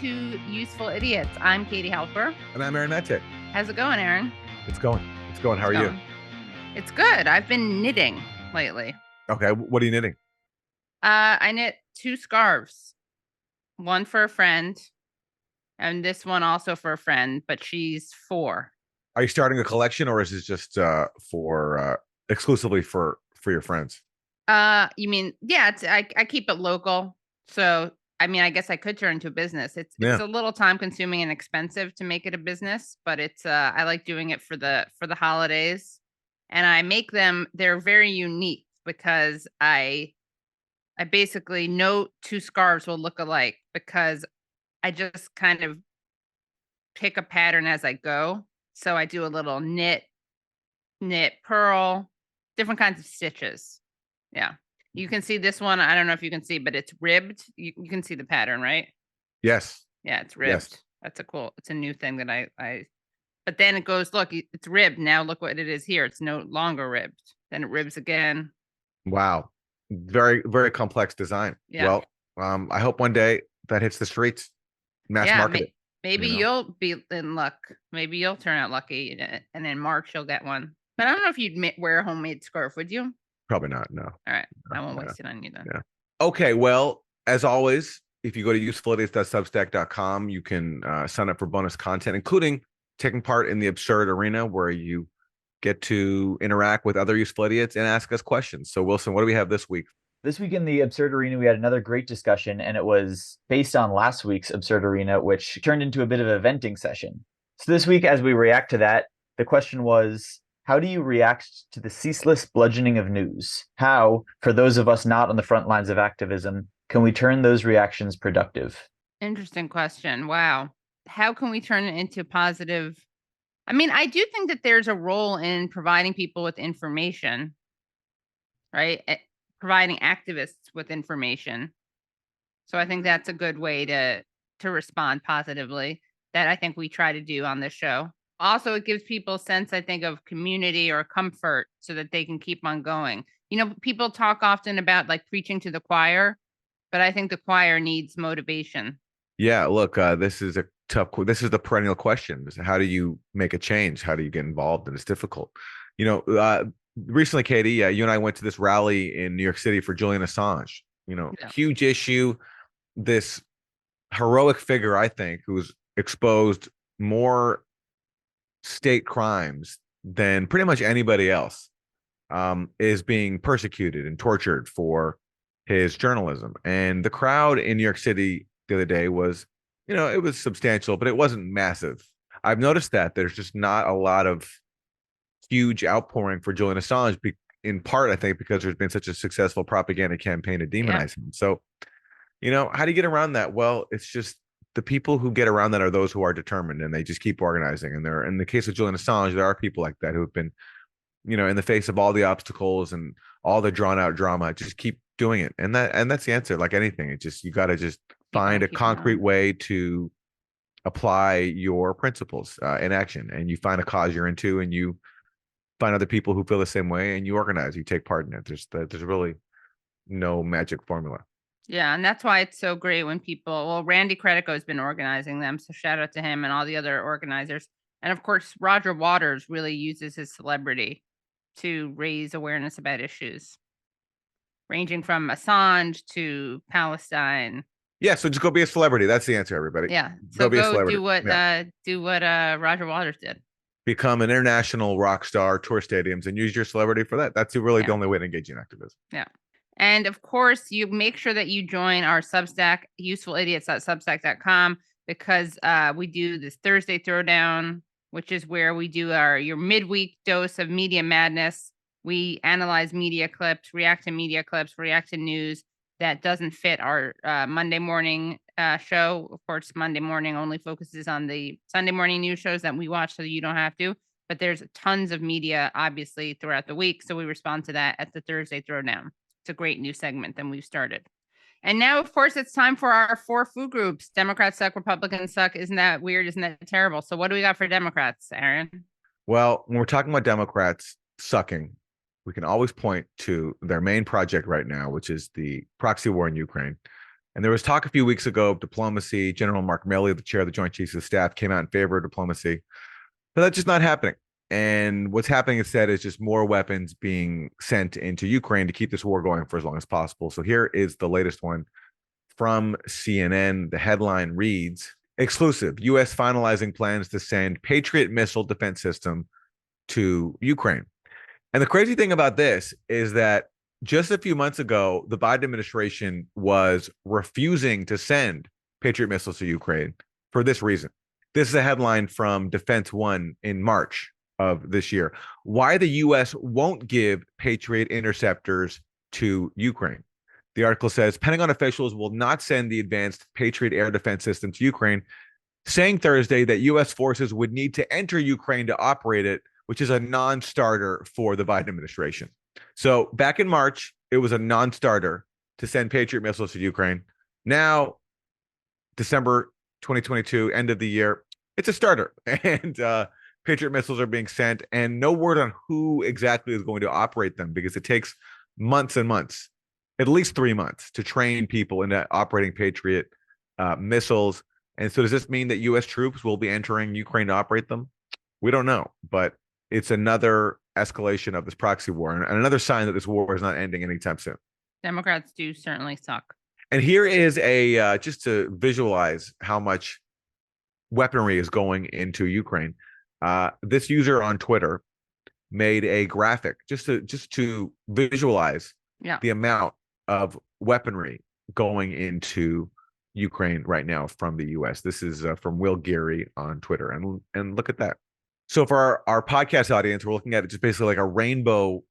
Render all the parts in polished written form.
to Useful Idiots. I'm Katie Halper. And I'm Aaron Mette. How's it going, Aaron? It's going. How are you? It's good. I've been knitting lately. Okay. What are you knitting? I knit 2 scarves. One for a friend, and this one also for a friend, but she's 4. Are you starting a collection, or is this just for exclusively for your friends? You mean, yeah, I keep it local. So, I mean, I guess I could turn into a business. It's a little time consuming and expensive to make it a business, but it's I like doing it for the holidays. And I make them, they're very unique because I basically know 2 scarves will look alike because I just kind of pick a pattern as I go. So I do a little knit, purl, different kinds of stitches. Yeah. You can see this one. I don't know if you can see, but it's ribbed. You can see the pattern, right? Yes. Yeah, it's ribbed. Yes. That's it's a new thing that I but then it goes, look, it's ribbed. Now look what it is here. It's no longer ribbed. Then it ribs again. Wow. Very, very complex design. Yeah. Well, I hope one day that hits the streets. Mass market. Maybe you'll be in luck. Maybe you'll turn out lucky, and in March you'll get one. But I don't know if you'd wear a homemade scarf, would you? Probably not. No. All right. I won't waste it on you then. Yeah. Okay. Well, as always, if you go to usefulidiots.substack.com, you can sign up for bonus content, including taking part in the Absurd Arena, where you get to interact with other useful idiots and ask us questions. So, Wilson, what do we have this week? This week in the Absurd Arena, we had another great discussion, and it was based on last week's Absurd Arena, which turned into a bit of a venting session. So this week, as we react to that, the question was, how do you react to the ceaseless bludgeoning of news? How, for those of us not on the front lines of activism, can we turn those reactions productive? Interesting question. Wow. How can we turn it into positive? I mean, I do think that there's a role in providing people with information, right? Providing activists with information. So I think that's a good way to respond positively, that I think we try to do on this show. Also, it gives people a sense, I think, of community or comfort so that they can keep on going. You know, people talk often about like preaching to the choir, but I think the choir needs motivation. Yeah, look, this is the perennial question. How do you make a change? How do you get involved? And it's difficult. Recently, Katie, you and I went to this rally in New York City for Julian Assange. Huge issue. This heroic figure, I think, who's exposed more state crimes than pretty much anybody else, is being persecuted and tortured for his journalism. And the crowd in New York City the other day was, it was substantial, but it wasn't massive. I've noticed that there's just not a lot of huge outpouring for Julian Assange, in part, I think, because there's been such a successful propaganda campaign to demonize him. So, how do you get around that? Well, it's just the people who get around that are those who are determined, and they just keep organizing. And in the case of Julian Assange, there are people like that who have been, in the face of all the obstacles and all the drawn out drama, just keep doing it. And that's the answer. Like anything, you got to just find a concrete way to apply your principles in action, and you find a cause you're into, and you find other people who feel the same way, and you organize, you take part in it. There's really no magic formula. Yeah, and that's why it's so great when Randy Credico has been organizing them, so shout out to him and all the other organizers. And of course, Roger Waters really uses his celebrity to raise awareness about issues, ranging from Assange to Palestine. Yeah, so just go be a celebrity. That's the answer, everybody. Yeah, so go do what Roger Waters did. Become an international rock star, tour stadiums, and use your celebrity for that. That's really the only way to engage in activism. Yeah. And of course, you make sure that you join our Substack, usefulidiots.substack.com, because we do this Thursday Throwdown, which is where we do your midweek dose of media madness. We analyze media clips, react to news that doesn't fit our Monday morning show. Of course, Monday morning only focuses on the Sunday morning news shows that we watch so that you don't have to. But there's tons of media, obviously, throughout the week. So we respond to that at the Thursday Throwdown. It's a great new segment that we've started. And now, of course, it's time for our 4 food groups. Democrats suck, Republicans suck. Isn't that weird? Isn't that terrible? So what do we got for Democrats, Aaron? Well, when we're talking about Democrats sucking, we can always point to their main project right now, which is the proxy war in Ukraine. And there was talk a few weeks ago of diplomacy. General Mark Milley, the chair of the Joint Chiefs of Staff, came out in favor of diplomacy. But that's just not happening. And what's happening instead is just more weapons being sent into Ukraine to keep this war going for as long as possible. So here is the latest one from CNN. The headline reads, exclusive, U.S. finalizing plans to send Patriot missile defense system to Ukraine. And the crazy thing about this is that just a few months ago, the Biden administration was refusing to send Patriot missiles to Ukraine for this reason. This is a headline from Defense One in March of this year. Why the U.S. won't give Patriot interceptors to Ukraine. The article says Pentagon officials will not send the advanced Patriot air defense system to Ukraine, saying Thursday that U.S. forces would need to enter Ukraine to operate it, which is a non-starter for the Biden administration. So back in March, it was a non-starter to send Patriot missiles to Ukraine. Now, December 2022, end of the year, it's a starter. And Patriot missiles are being sent, and no word on who exactly is going to operate them, because it takes months and months, at least 3 months, to train people into operating Patriot missiles. And so does this mean that U.S. troops will be entering Ukraine to operate them? We don't know, but it's another escalation of this proxy war and another sign that this war is not ending anytime soon. Democrats do certainly suck. And here is a just to visualize how much weaponry is going into Ukraine. This user on Twitter made a graphic just to visualize the amount of weaponry going into Ukraine right now from the U.S. This is from Will Geary on Twitter, and look at that. So for our podcast audience, we're looking at it just basically like a rainbow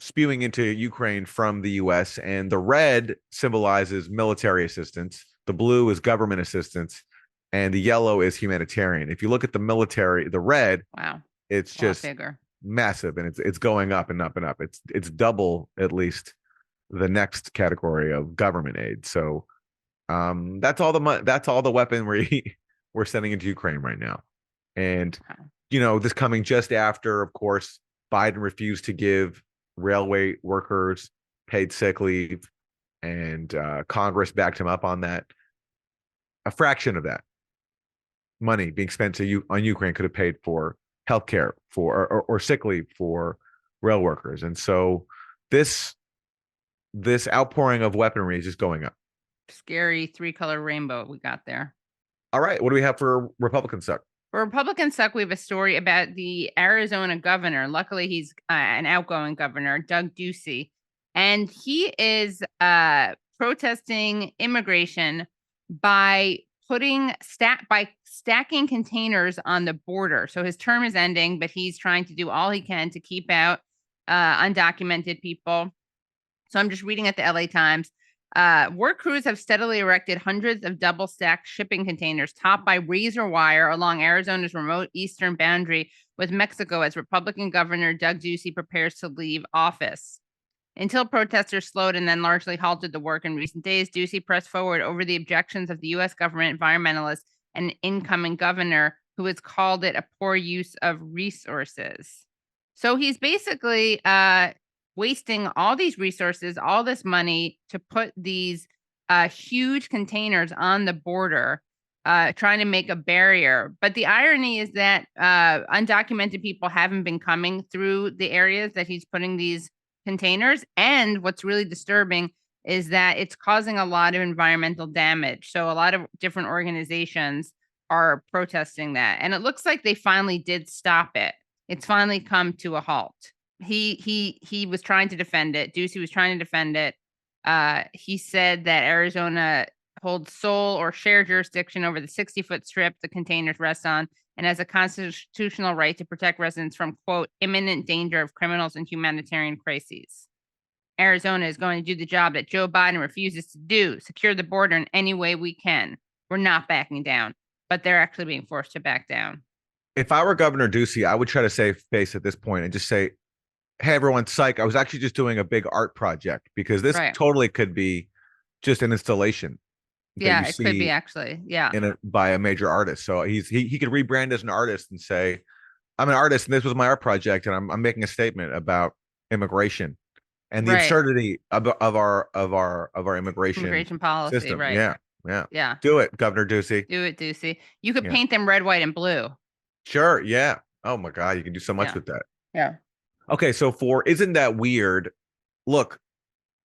spewing into Ukraine from the U.S., and the red symbolizes military assistance, the blue is government assistance, and the yellow is humanitarian. If you look at the military, the red, wow, it's just bigger, massive, and it's going up and up and up. It's double at least the next category of government aid. So that's all the weaponry we're sending into Ukraine right now. And this coming just after, of course, Biden refused to give railway workers paid sick leave, and Congress backed him up on that. A fraction of that money being spent on Ukraine could have paid for healthcare or sick leave for rail workers. And so this outpouring of weaponry is just going up. Scary 3-color rainbow we got there. All right. What do we have for Republican suck? For Republican suck, we have a story about the Arizona governor. Luckily, he's an outgoing governor, Doug Ducey, and he is protesting immigration by stacking containers on the border. So his term is ending, but he's trying to do all he can to keep out undocumented people. So I'm just reading at the LA Times. Work crews have steadily erected hundreds of double-stacked shipping containers topped by razor wire along Arizona's remote eastern boundary with Mexico as Republican Governor Doug Ducey prepares to leave office. Until protesters slowed and then largely halted the work in recent days, Ducey pressed forward over the objections of the U.S. government, environmentalists, and incoming governor, who has called it a poor use of resources. So he's basically wasting all these resources, all this money to put these huge containers on the border, trying to make a barrier. But the irony is that undocumented people haven't been coming through the areas that he's putting these containers. And what's really disturbing is that it's causing a lot of environmental damage. So a lot of different organizations are protesting that. And it looks like they finally did stop it. It's finally come to a halt. He was trying to defend it. Ducey was trying to defend it. He said that Arizona holds sole or shared jurisdiction over the 60-foot strip the containers rest on, and has a constitutional right to protect residents from, quote, imminent danger of criminals and humanitarian crises. Arizona is going to do the job that Joe Biden refuses to do, secure the border in any way we can. We're not backing down, but they're actually being forced to back down. If I were Governor Ducey, I would try to save face at this point and just say, hey, everyone, psych, I was actually just doing a big art project, because this totally could be just an installation. Yeah, it could be actually. Yeah. By a major artist. So he could rebrand as an artist and say, I'm an artist and this was my art project, and I'm making a statement about immigration. and the Right. absurdity of our immigration policy, system. right. Yeah, yeah. Yeah. Do it, Governor Ducey. Do it, Ducey. You could Yeah. paint them red, white, and blue. Sure. Yeah. Oh my God, you can do so much Yeah. with that. Yeah. Okay, so for Isn't That Weird? Look,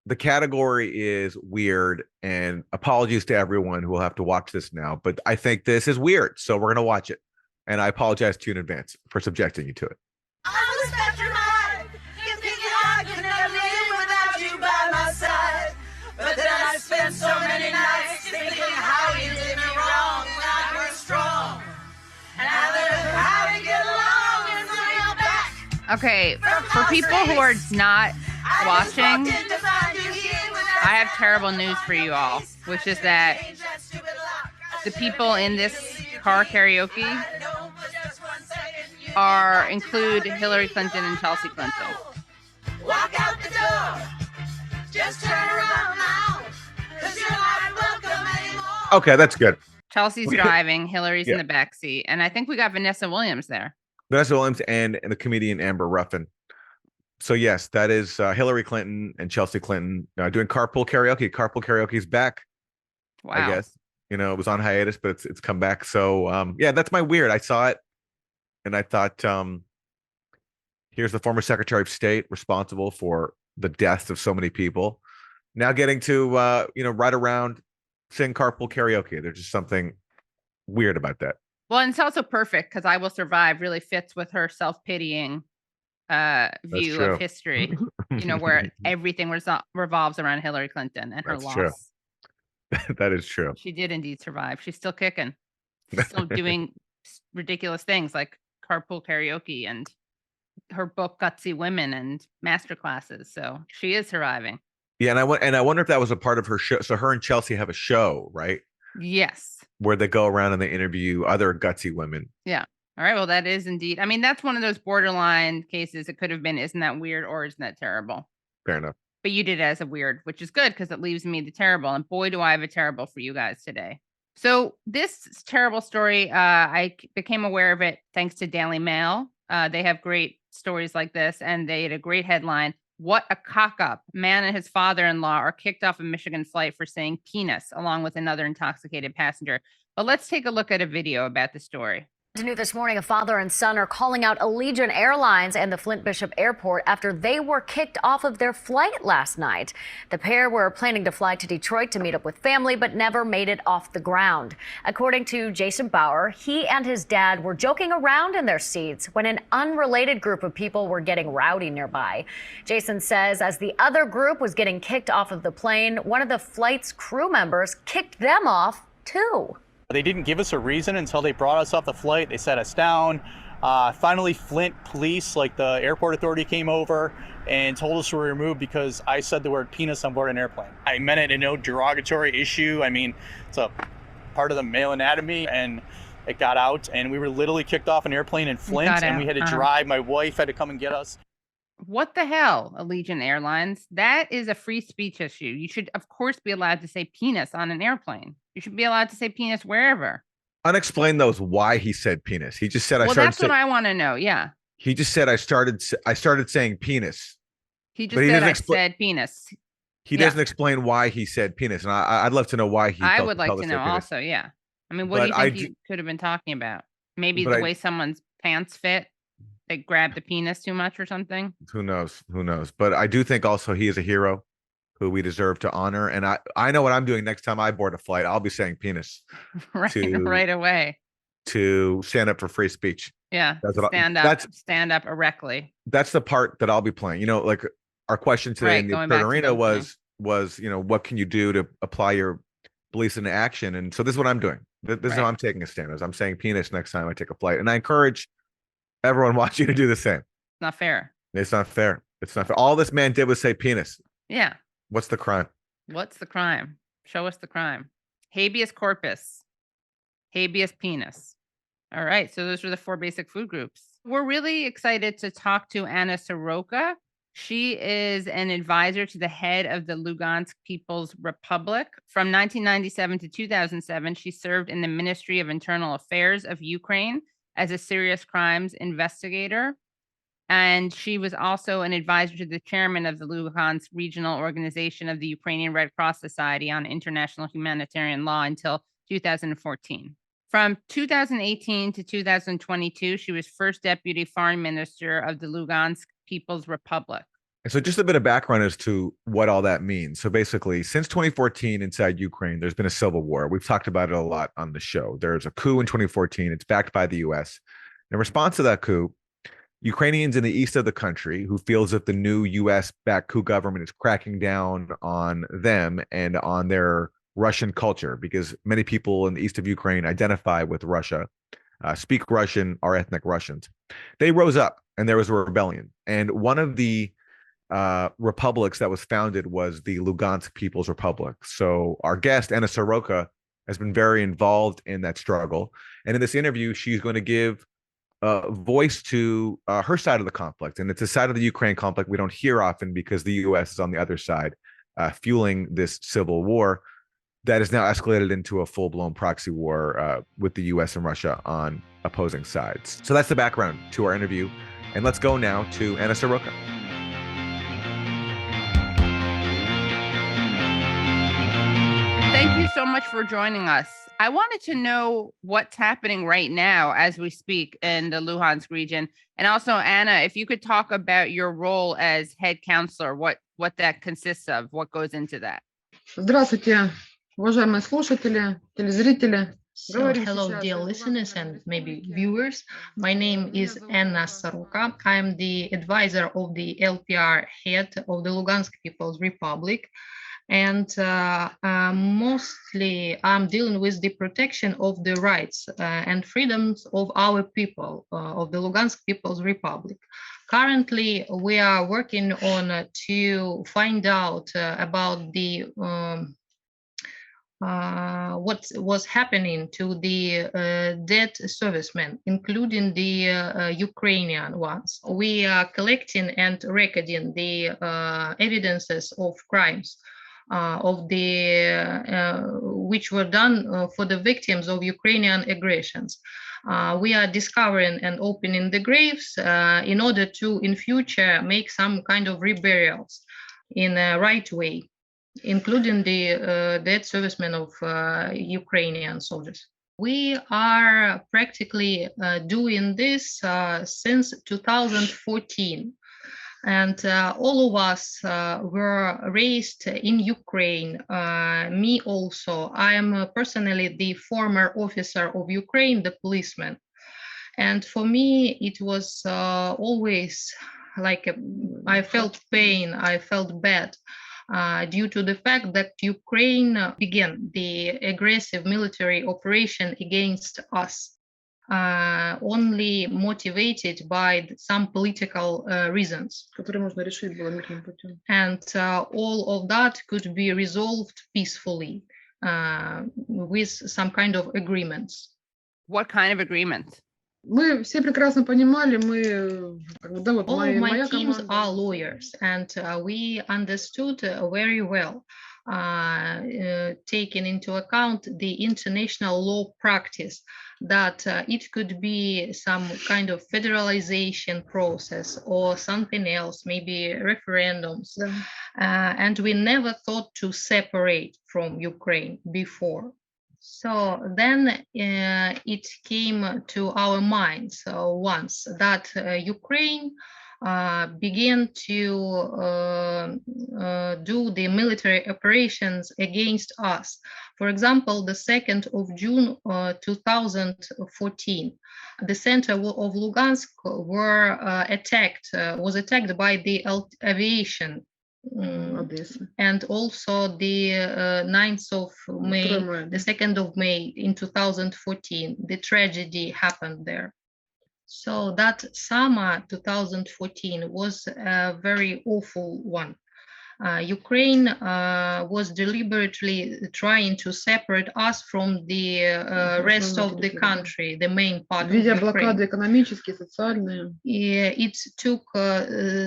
the category is weird, and apologies to everyone who will have to watch this now, but I think this is weird, so we're gonna watch it. And I apologize to you in advance for subjecting you to it. I respect your mind. You think I could never live without you by my side. But then I spent so many nights thinking how you did me wrong when I grew strong. And I learned how to get along and real back. Okay, for people who are not watching, I have terrible news for you all, which is that the people in this car karaoke include Hillary Clinton and Chelsea Clinton. Walk out the door. Just turn around now. 'Cause you're not welcome anymore. Okay, that's good. Chelsea's driving, Hillary's Yeah. in the back seat, and I think we got Vanessa Williams there. Vanessa Williams and the comedian Amber Ruffin. So yes, that is Hillary Clinton and Chelsea Clinton doing carpool karaoke. Carpool karaoke is back. Wow. I guess it was on hiatus, but it's come back. So yeah, that's my weird. I saw it, and I thought, here's the former Secretary of State responsible for the deaths of so many people, now getting to ride around, sing carpool karaoke. There's just something weird about that. Well, and it's also perfect because "I Will Survive" really fits with her self-pitying view true. of history. Where everything revolves around Hillary Clinton and her That's loss. true. That is true. She did indeed survive. She's still kicking. She's still doing ridiculous things like carpool karaoke and her book Gutsy Women and master classes. So she is surviving. Yeah, and I wonder if that was a part of her show. So her and Chelsea have a show, right? Yes. Where they go around and they interview other gutsy women. Yeah. All right. Well, that is indeed. I mean, that's one of those borderline cases. It could have been, isn't that weird or isn't that terrible? Fair enough. But you did it as a weird, which is good because it leaves me the terrible. And boy, do I have a terrible for you guys today. So this terrible story, I became aware of it thanks to Daily Mail. They have great stories like this, and they had a great headline. What a cock up. Man and his father-in-law are kicked off a Michigan flight for saying penis, along with another intoxicated passenger. But let's take a look at a video about the story. New this morning, a father and son are calling out Allegiant Airlines and the Flint Bishop Airport after they were kicked off of their flight last night. The pair were planning to fly to Detroit to meet up with family, but never made it off the ground. According to Jason Bauer, he and his dad were joking around in their seats when an unrelated group of people were getting rowdy nearby. Jason says as the other group was getting kicked off of the plane, one of the flight's crew members kicked them off too. They didn't give us a reason until they brought us off the flight. They sat us down. Finally, Flint police, like the airport authority, came over and told us we were removed because I said the word penis on board an airplane. I meant it in no derogatory issue. I mean, it's a part of the male anatomy, and it got out. And we were literally kicked off an airplane in Flint, and we had to drive. My wife had to come and get us. What the hell, Allegiant Airlines? That is a free speech issue. You should, of course, be allowed to say penis on an airplane. You should be allowed to say penis wherever. Unexplained though is why he said penis. He just said well, that's what I want to know. Yeah. He just said I started saying penis. He just said I said penis. He doesn't explain why he said penis, and I'd love to know why he. I would like to know also. Yeah. I mean, what do you think he could have been talking about? Maybe the way someone's pants fit. They grabbed the penis too much or something. Who knows? Who knows? But I do think also he is a hero who we deserve to honor. And I know what I'm doing next time I board a flight. I'll be saying penis. right away. To stand up for free speech. Yeah. Stand up erectly. That's the part that I'll be playing. Like our question today in the third arena was, what can you do to apply your beliefs into action? And so this is what I'm doing. This is how I'm taking a stand. I'm saying penis next time I take a flight. And I encourage everyone watching to do the same. Not fair. It's not fair. It's not fair. All this man did was say penis. Yeah. What's the crime? What's the crime? Show us the crime. Habeas corpus. Habeas penis. All right. So those are the 4 basic food groups. We're really excited to talk to Anna Soroka. She is an advisor to the head of the Luhansk People's Republic. From 1997 to 2007, she served in the Ministry of Internal Affairs of Ukraine as a serious crimes investigator. And she was also an advisor to the chairman of the Luhansk Regional Organization of the Ukrainian Red Cross Society on international humanitarian law until 2014. From 2018 to 2022, she was first deputy foreign minister of the Luhansk People's Republic. And so just a bit of background as to what all that means. So basically, since 2014 inside Ukraine, there's been a civil war. We've talked about it a lot on the show. There's a coup in 2014. It's backed by the US. In response to that coup, Ukrainians in the east of the country who feels that the new US-backed coup government is cracking down on them and on their Russian culture, because many people in the east of Ukraine identify with Russia, speak Russian, are ethnic Russians. They rose up and there was a rebellion. And one of the republics that was founded was the Luhansk People's Republic. So our guest, Anna Soroka, has been very involved in that struggle. And in this interview, she's going to give voice to her side of the conflict. And it's a side of the Ukraine conflict we don't hear often because the US is on the other side, fueling this civil war that is now escalated into a full-blown proxy war with the US and Russia on opposing sides. So that's the background to our interview. And let's go now to Anna Soroka. Thank you so much for joining us. I wanted to know what's happening right now as we speak in the Luhansk region. And also, Anna, if you could talk about your role as head counselor, what that consists of, what goes into that. Здравствуйте, уважаемые слушатели, телезрители. So, hello, dear listeners and maybe viewers. My name is Anna Soroka. I am the advisor of the LPR head of the Lugansk People's Republic. And mostly I'm dealing with the protection of the rights and freedoms of our people, of the Lugansk People's Republic. Currently, we are working on to find out about the what was happening to the dead servicemen, including the Ukrainian ones. We are collecting and recording the evidences of crimes of the which were done for the victims of Ukrainian aggressions. We are discovering and opening the graves in order to, in future, make some kind of reburials in a right way, including the dead servicemen of Ukrainian soldiers. We are practically doing this since 2014. And all of us were raised in Ukraine, me also. I am personally the former officer of Ukraine, the policeman. And for me, it was always like I felt pain, I felt bad due to the fact that Ukraine began the aggressive military operation against us. Only motivated by some political reasons. And all of that could be resolved peacefully with some kind of agreements. What kind of agreements? Мы все прекрасно понимали, мы, да, вот All of my teams команда. are lawyers, and we understood very well, taking into account the international law practice, that it could be some kind of federalization process or something else, maybe referendums. Да. And we never thought to separate from Ukraine before. So then it came to our minds once that Ukraine began to do the military operations against us. For example, the 2nd of June 2014, the center of Lugansk was attacked by the aviation. And also the 9th of May, the 2nd of May in 2014, the tragedy happened there. So that summer 2014 was a very awful one. Ukraine was deliberately trying to separate us from the rest of the country, the main part of Введя Ukraine. блокады экономические, социальные. It took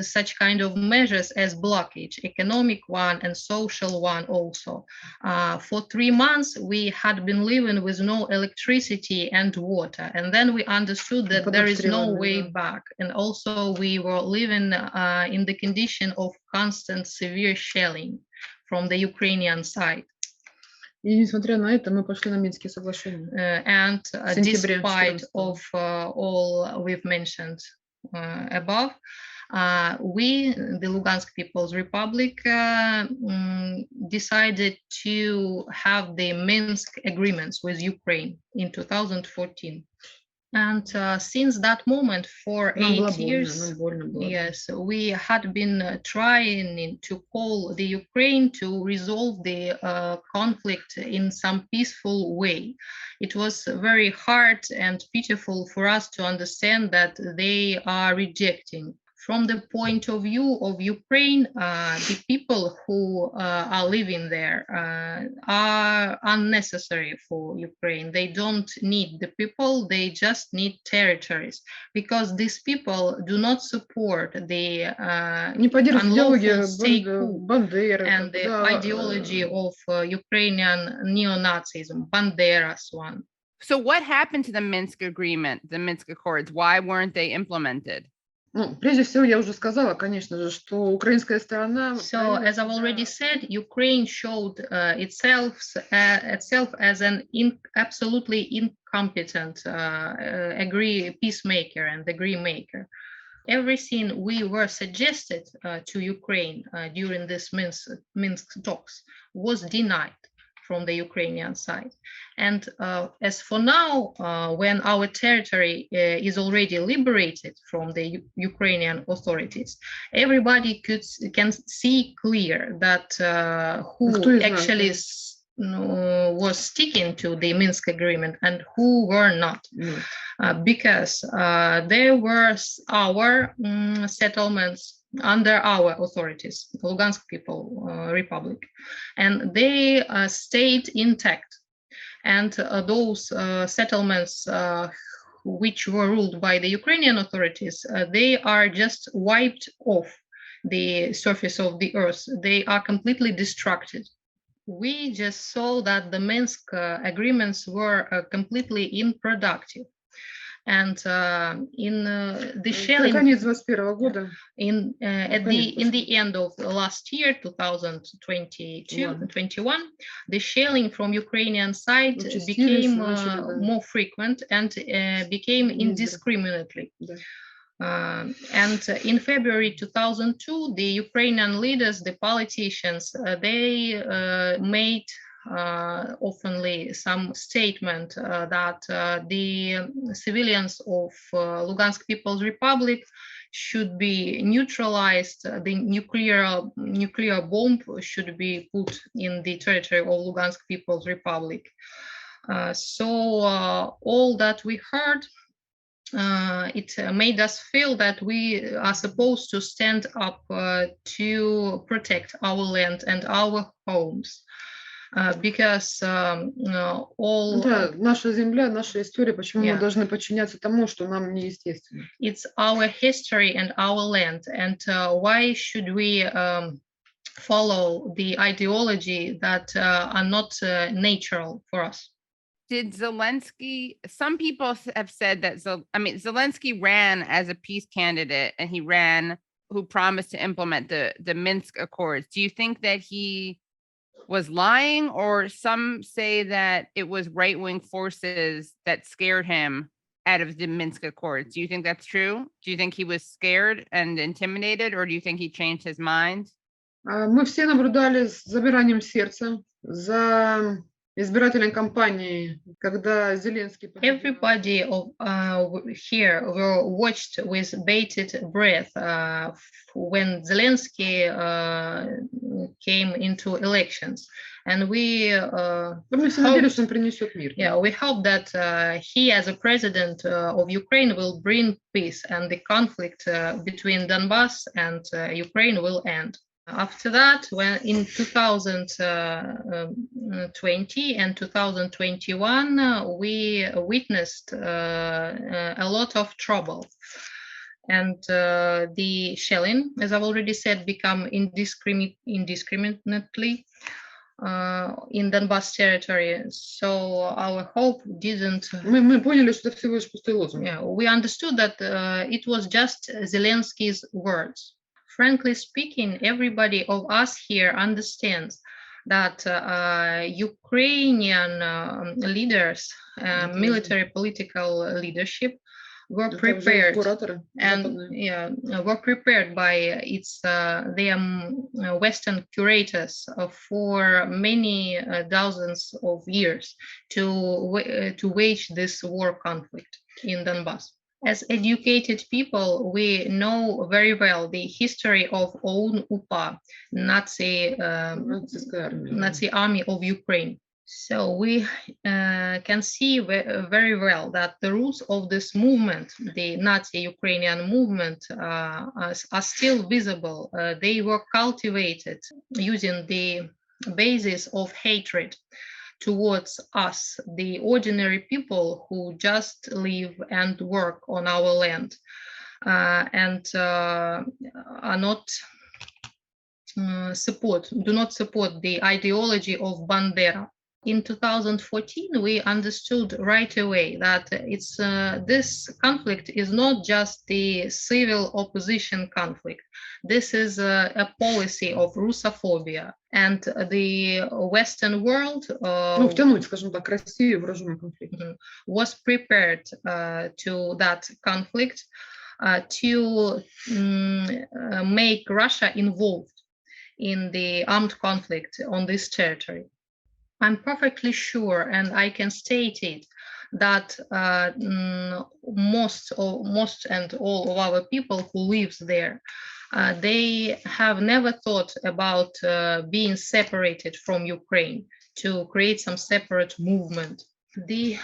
such kind of measures as blockage, economic one and social one also. For 3 months, we had been living with no electricity and water, and then we understood that there is no way back. And also we were living in the condition of constant severe shelling from the Ukrainian side. И несмотря на это, мы пошли на Минские соглашения. And сентябре despite 14-го. of all we've mentioned above, we, the Luhansk People's Republic, decided to have the Minsk agreements with Ukraine in 2014. And since that moment, for Нам было 8 больно, years, нам больно было. yes, we had been trying to call the Ukraine to resolve the conflict in some peaceful way. It was very hard and pitiful for us to understand that they are rejecting. From the point of view of Ukraine, the people who are living there are unnecessary for Ukraine. They don't need the people, they just need territories, because these people do not support the Не поддерживают идеологию unlawful state coup Бандеры. and the ideology of Ukrainian neo-Nazism, Banderas one. So what happened to the Minsk agreement, the Minsk Accords? Why weren't they implemented? Ну, прежде всего, я уже сказала, конечно же, что украинская сторона... So, as I've already said, Ukraine showed itself as an absolutely incompetent peacemaker and agree maker. Everything we were suggested to Ukraine during this Minsk talks was denied from the Ukrainian side. And as for now, when our territory is already liberated from the Ukrainian authorities, everybody can see clear that who actually was sticking to the Minsk agreement and who were not. Because there were our settlements under our authorities, the Luhansk People Republic, and they stayed intact. And those settlements which were ruled by the Ukrainian authorities, they are just wiped off the surface of the earth. They are completely destructed. We just saw that the Minsk agreements were completely unproductive. And in the shelling in the end of last year, 2021, the shelling from Ukrainian side became more frequent and became indiscriminately. And in February 2002, the Ukrainian leaders, the politicians, they made oftenly some statement that the civilians of Luhansk People's Republic should be neutralized. The nuclear bomb should be put in the territory of Luhansk People's Republic. So all that we heard, it made us feel that we are supposed to stand up to protect our land and our homes. Because all... Да, наша земля, наша история, почему мы должны подчиняться тому, что нам неестественно. It's our history and our land, and why should we follow the ideology that are not natural for us? Did Zelensky, some people have said that, Zelensky ran as a peace candidate, and he ran who promised to implement the Minsk Accords. Do you think that he was lying, or some say that it was right-wing forces that scared him out of the Minsk Accords? Do you think that's true? Do you think he was scared and intimidated, or do you think he changed his mind? Мы все наблюдали с замиранием сердца за избирательной кампанией, когда Зеленский... Everybody here were watched with bated breath when Zelensky came into elections, and we надеялись, что он принесет мир. Yeah, we hope that he, as a president of Ukraine, will bring peace, and the conflict between Donbas and Ukraine will end. After that, when in 2020 and 2021, we witnessed a lot of trouble. And the shelling, as I've already said, become indiscriminately in Donbas territory. So our hope didn't. Мы поняли, что это всего лишь пустые лозунги. Yeah, we understood that it was just Zelensky's words. Frankly speaking, everybody of us here understands that Ukrainian leaders, military political leadership, were prepared were prepared by their Western curators for many dozens of years to wage this war conflict in Donbas. As educated people, we know very well the history of own UPA, Nazi army of Ukraine. So we can see very well that the roots of this movement, the Nazi Ukrainian movement, are still visible. They were cultivated using the basis of hatred towards us, the ordinary people who just live and work on our land and are not do not support the ideology of Bandera. In 2014, we understood right away that this conflict is not just the civil opposition conflict. This is a policy of Russophobia, and the Western world втянуть, скажем так, Россию в вооруженный конфликт. Was prepared to that conflict to make Russia involved in the armed conflict on this territory. I'm perfectly sure, and I can state it, that most and all of our people who lives there, they have never thought about being separated from Ukraine to create some separate movement. The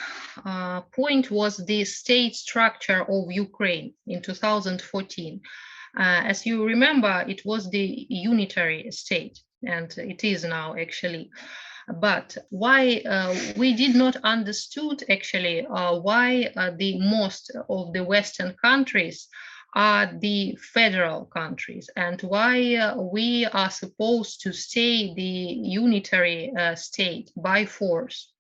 point was the state structure of Ukraine in 2014. As you remember, it was the unitary state, and it is now actually. But why we did not understood actually why the most of the Western countries are the federal countries, and why we are supposed to stay the unitary state by force.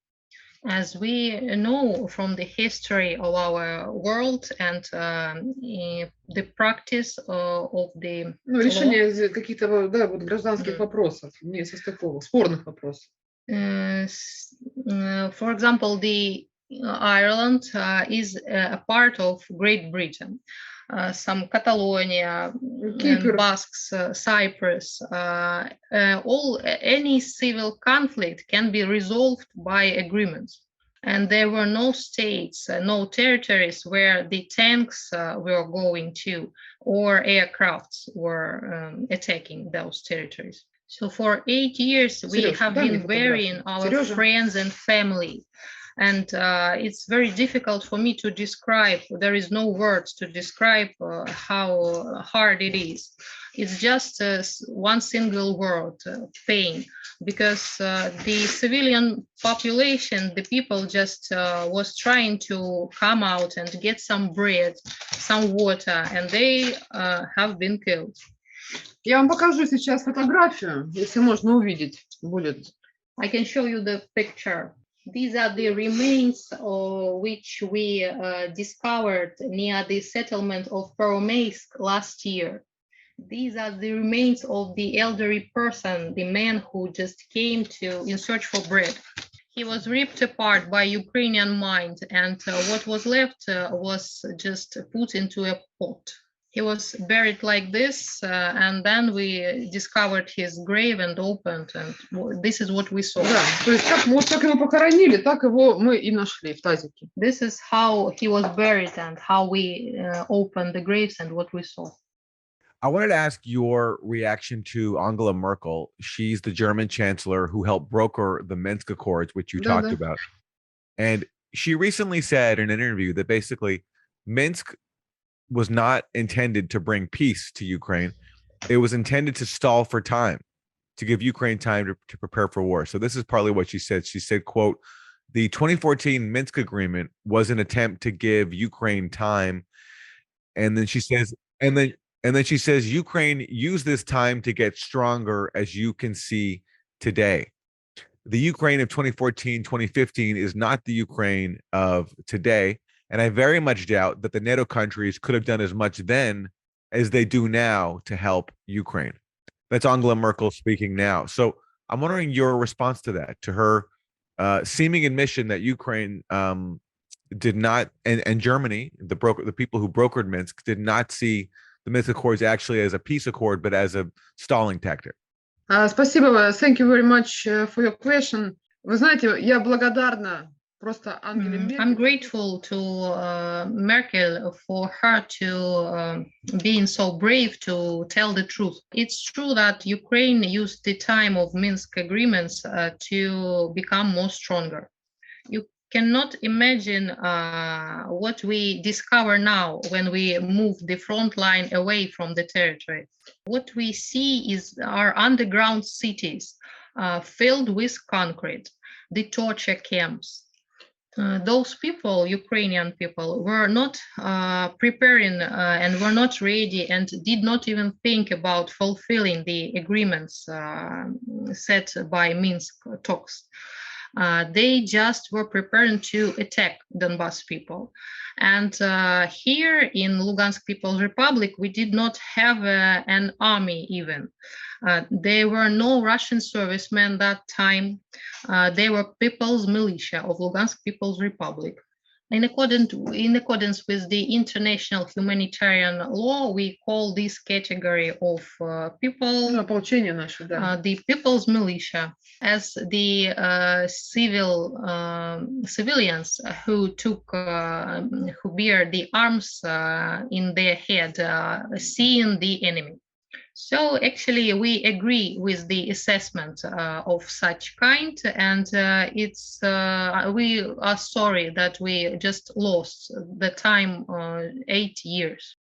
As we know from the history of our world and the practice of the решение каких-то гражданских вопросов, не состыковок, спорных вопросов. For example, the Ireland is a part of Great Britain. Some Catalonia, Basques, Cyprus, any civil conflict can be resolved by agreements. And there were no states, no territories where the tanks were going to, or aircrafts were attacking those territories. So for 8 years, we have been burying our friends and family. And it's very difficult for me to describe. There is no words to describe how hard it is. It's just one single word, pain, because the civilian population, the people just was trying to come out and get some bread, some water, and they have been killed. Я вам покажу сейчас фотографию, если можно увидеть будет. I can show you the picture. These are the remains which we discovered near the settlement of Peromeysk last year. These are the remains of the elderly person, the man who just came in search for bread. He was ripped apart by Ukrainian mines, and what was left was just put into a pot. He was buried like this, and then we discovered his grave and opened, and this is what we saw. Да, то есть как его похоронили, так его мы и нашли в тазике. This is how he was buried and how we opened the graves and what we saw. I wanted to ask your reaction to Angela Merkel. She's the German chancellor who helped broker the Minsk Accords, which you talked about. And she recently said in an interview that basically Minsk was not intended to bring peace to Ukraine. it was intended to stall for time, to give Ukraine time to prepare for war. So this is partly what she said. She said, quote, the 2014 Minsk agreement was an attempt to give Ukraine time. And then she says, and then she says, Ukraine used this time to get stronger, as you can see today. The Ukraine of 2014, 2015 is not the Ukraine of today. And I very much doubt that the NATO countries could have done as much then as they do now to help Ukraine. That's Angela Merkel speaking now. So I'm wondering your response to that, to her seeming admission that Ukraine did not, and Germany, the people who brokered Minsk, did not see the Minsk Accords actually as a peace accord, but as a stalling tactic. Спасибо, thank you very much for your question. Вы знаете, я благодарна просто Ангеле Меркель. I'm grateful to Merkel for her to being so brave to tell the truth. It's true that Ukraine used the time of Minsk agreements to become more stronger. You cannot imagine what we discover now when we move the front line away from the territory. What we see is our underground cities filled with concrete, the torture camps. Those people, Ukrainian people, were not preparing and were not ready and did not even think about fulfilling the agreements set by Minsk talks. They just were preparing to attack Donbas people. And here in Luhansk People's Republic, we did not have an army even. There were no Russian servicemen that time. They were people's militia of Luhansk People's Republic. In accordance with the international humanitarian law, we call this category of people the people's militia, as the civilians who bear the arms in their head, seeing the enemy. So actually, we agree with the assessment of such kind, and we are sorry that we just lost the time 8 years.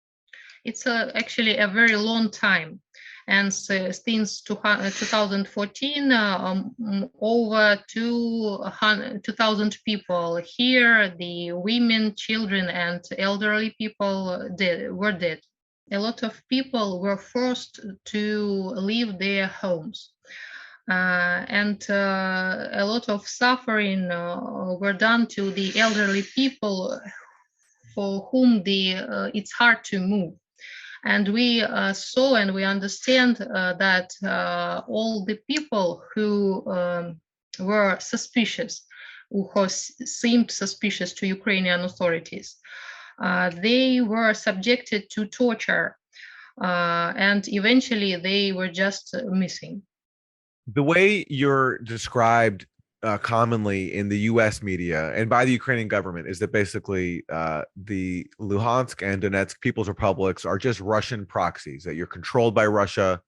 It's actually a very long time, and since 2014, over 2,000 people here, the women, children, and elderly people were dead. A lot of people were forced to leave their homes, and a lot of suffering were done to the elderly people for whom it's hard to move. And we saw and we understand that all the people who were suspicious, who seemed suspicious to Ukrainian authorities, they were subjected to torture, and eventually they were just missing. The way you're described commonly in the U.S. media and by the Ukrainian government is that basically the Luhansk and Donetsk People's Republics are just Russian proxies, that you're controlled by Russia,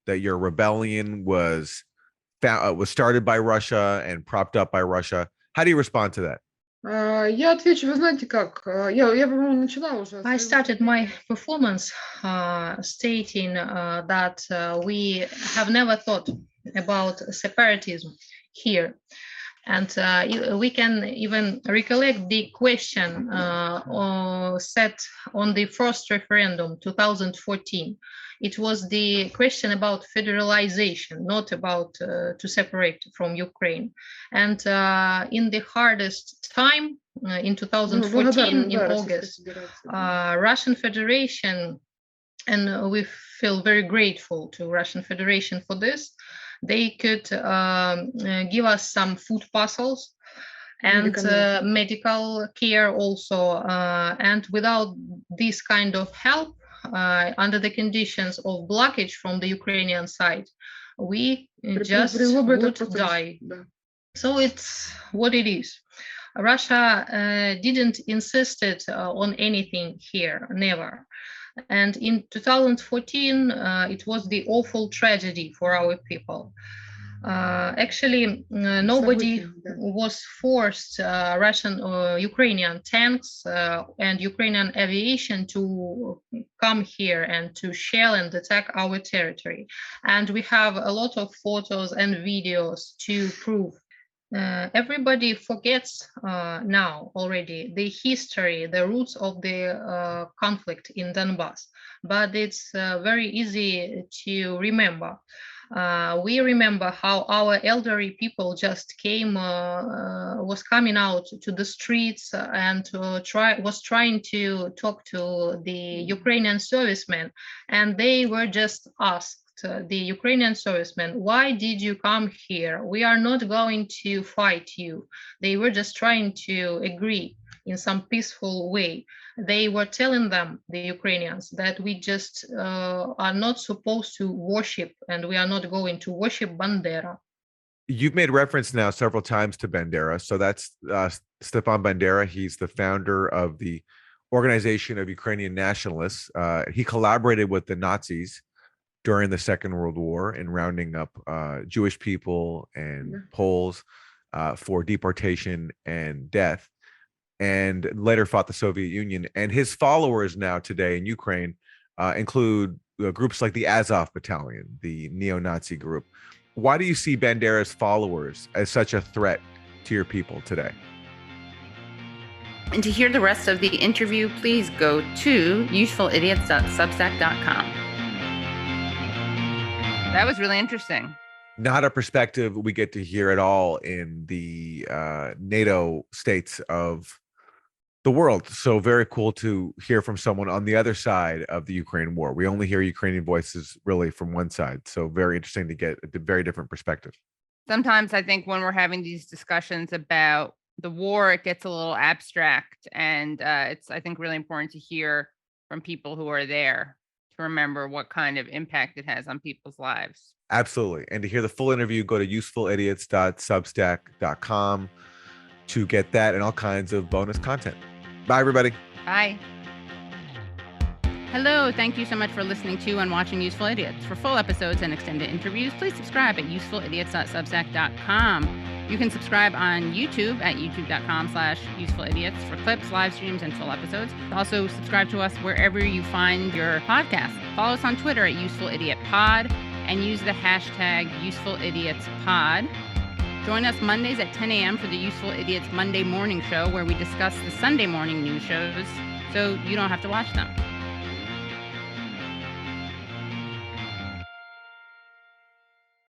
that your rebellion was started by Russia and propped up by Russia. How do you respond to that? Я отвечу, вы знаете как, я по-моему, начала уже. I started my performance stating that we have never thought about separatism here. And we can even recollect the question set on the first referendum, 2014. It was the question about federalization, not about to separate from Ukraine. And in the hardest time, in 2014, in August, Russian Federation, and we feel very grateful to Russian Federation for this, they could give us some food parcels and medical care also. And without this kind of help, under the conditions of blockage from the Ukrainian side, we just would die. So it's what it is. Russia didn't insist on anything here, never. And in 2014, it was the awful tragedy for our people. Actually, nobody was forced Russian or Ukrainian tanks and Ukrainian aviation to come here and to shell and attack our territory. And we have a lot of photos and videos to prove. Everybody forgets now already the history, the roots of the conflict in Donbas, but it's very easy to remember. We remember how our elderly people just was coming out to the streets and was trying to talk to the Ukrainian servicemen, and they were just asked the Ukrainian servicemen, why did you come here? We are not going to fight you. They were just trying to agree in some peaceful way. They were telling them, the Ukrainians, that we just are not supposed to worship, and we are not going to worship Bandera. You've made reference now several times to Bandera. So that's Stepan Bandera. He's the founder of the Organization of Ukrainian Nationalists. He collaborated with the Nazis during the Second World War in rounding up Jewish people and Poles for deportation and death, and later fought the Soviet Union. And his followers now today in Ukraine include groups like the Azov Battalion, the neo-Nazi group. Why do you see Bandera's followers as such a threat to your people today? And to hear the rest of the interview, please go to usefulidiots.substack.com. That was really interesting. Not a perspective we get to hear at all in the NATO states of the world. So very cool to hear from someone on the other side of the Ukraine war. We only hear Ukrainian voices really from one side. So very interesting to get a very different perspective. Sometimes I think when we're having these discussions about the war, it gets a little abstract, and it's, I think, really important to hear from people who are there to remember what kind of impact it has on people's lives. Absolutely. And to hear the full interview, go to usefulidiots.substack.com to get that and all kinds of bonus content. Bye, everybody. Bye. Hello, thank you so much for listening to and watching Useful Idiots. For full episodes and extended interviews, please subscribe at usefulidiots.substack.com. You can subscribe on YouTube at youtube.com/usefulidiots for clips, live streams, and full episodes. Also, subscribe to us wherever you find your podcast. Follow us on Twitter at UsefulIdiotPod and use the hashtag UsefulIdiotsPod. Join us Mondays at 10 a.m. for the Useful Idiots Monday Morning Show, where we discuss the Sunday morning news shows so you don't have to watch them.